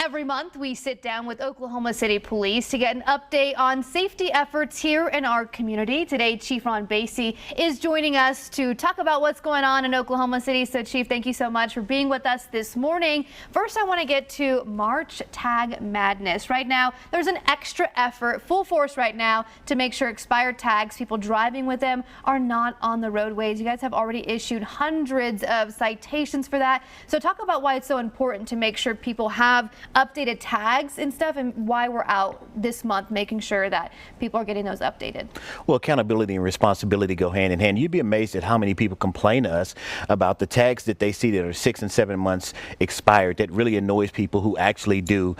Every month, we sit down with Oklahoma City Police to get an update on safety efforts here in our community. Today, Chief Ron Basie is joining us to talk about what's going on in Oklahoma City. So, Chief, thank you so much for being with us this morning. First, I want to get to March Tag Madness. Right now, there's an extra effort, full force right now, to make sure expired tags, people driving with them, are not on the roadways. You guys have already issued hundreds of citations for that. So, talk about why it's so important to make sure people have updated tags and stuff, and why we're out this month making sure that people are getting those updated. Well, accountability and responsibility go hand in hand. You'd be amazed at how many people complain to us about the tags that they see that are 6 and 7 months expired. That really annoys people who actually do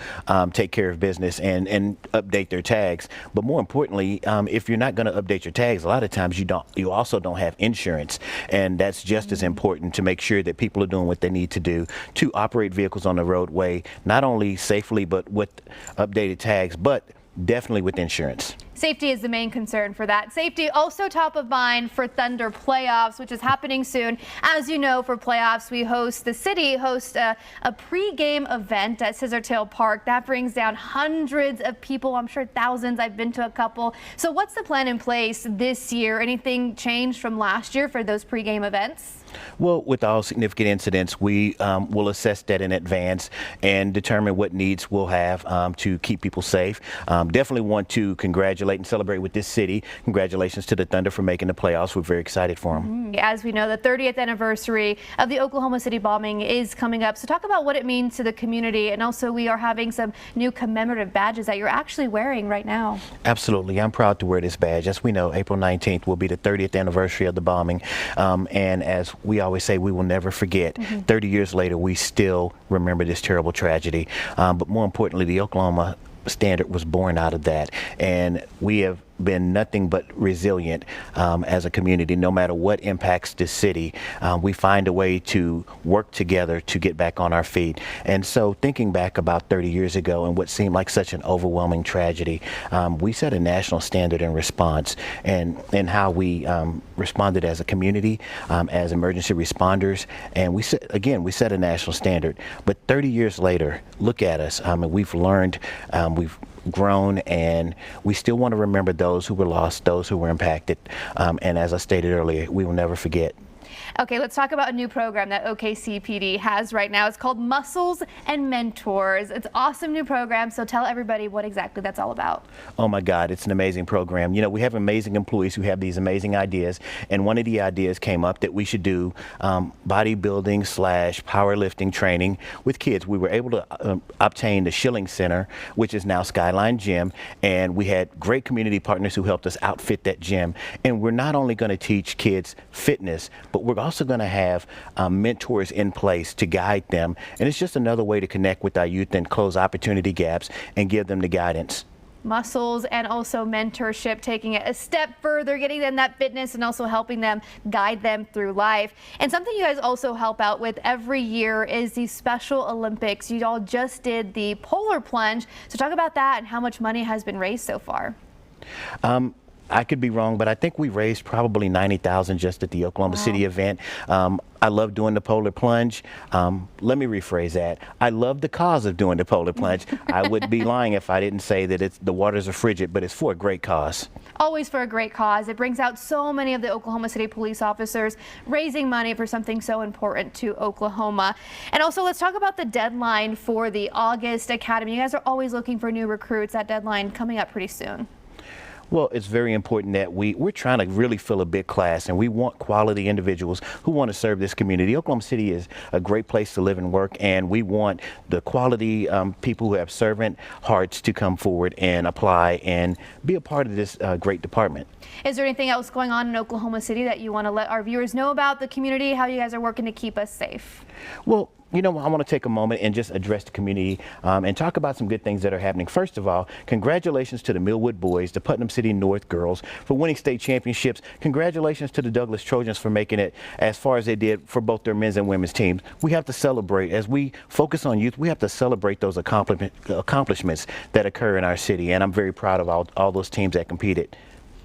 take care of business and update their tags. But more importantly, if you're not going to update your tags, a lot of times you also don't have insurance, and that's just as important to make sure that people are doing what they need to do to operate vehicles on the roadway, not only safely but with updated tags, but definitely with insurance. Safety is the main concern for that. Safety also top of mind for Thunder playoffs, which is happening soon. As you know, for playoffs, the city hosts a pre-game event at Scissortail Park. That brings down hundreds of people. I'm sure thousands. I've been to a couple. So what's the plan in place this year? Anything changed from last year for those pre-game events? Well, with all significant incidents, we will assess that in advance and determine what needs we'll have to keep people safe. Definitely want to congratulate and celebrate with this city. Congratulations to the Thunder for making the playoffs. We're very excited for them. As we know, the 30th anniversary of the Oklahoma City bombing is coming up. So talk about what it means to the community, and also we are having some new commemorative badges that you're actually wearing right now. Absolutely. I'm proud to wear this badge. As we know, April 19th will be the 30th anniversary of the bombing, and as we always say, we will never forget. 30 years later, we still remember this terrible tragedy. But more importantly, the Oklahoma Standard was born out of that, and we have been nothing but resilient as a community. No matter what impacts the city, we find a way to work together to get back on our feet. And so thinking back about 30 years ago and what seemed like such an overwhelming tragedy, we set a national standard in response and how we responded as a community, as emergency responders, and we set a national standard. But 30 years later, look at us. We've learned, we've grown, and we still want to remember those who were lost, those who were impacted, and as I stated earlier, we will never forget. Okay, let's talk about a new program that OKCPD has right now. It's called Muscles and Mentors. It's an awesome new program, so tell everybody what exactly that's all about. Oh my God, it's an amazing program. You know, we have amazing employees who have these amazing ideas, and one of the ideas came up that we should do bodybuilding / powerlifting training with kids. We were able to obtain the Schilling Center, which is now Skyline Gym, and we had great community partners who helped us outfit that gym. And we're not only going to teach kids fitness, but we're also going to have mentors in place to guide them. And it's just another way to connect with our youth and close opportunity gaps and give them the guidance. Muscles and also mentorship, taking it a step further, getting them that fitness and also helping them guide them through life. And something you guys also help out with every year is the Special Olympics. You all just did the polar plunge. So talk about that and how much money has been raised so far. I could be wrong, but I think we raised probably $90,000 just at the Oklahoma City event. I love doing the polar plunge. Let me rephrase that. I love the cause of doing the polar plunge. I would be lying if I didn't say that the waters are frigid, but it's for a great cause. Always for a great cause. It brings out so many of the Oklahoma City police officers raising money for something so important to Oklahoma. And also, let's talk about the deadline for the August Academy. You guys are always looking for new recruits. That deadline coming up pretty soon. Well, it's very important that we're trying to really fill a big class, and we want quality individuals who want to serve this community. Oklahoma City is a great place to live and work, and we want the quality people who have servant hearts to come forward and apply and be a part of this great department. Is there anything else going on in Oklahoma City that you want to let our viewers know about the community, how you guys are working to keep us safe? Well, you know, I want to take a moment and just address the community and talk about some good things that are happening. First of all, congratulations to the Millwood boys, the Putnam City North girls for winning state championships. Congratulations to the Douglas Trojans for making it as far as they did for both their men's and women's teams. We have to celebrate. As we focus on youth, we have to celebrate those accomplishments that occur in our city, and I'm very proud of all those teams that competed.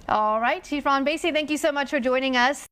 All right, Chief Ron Basie, thank you so much for joining us.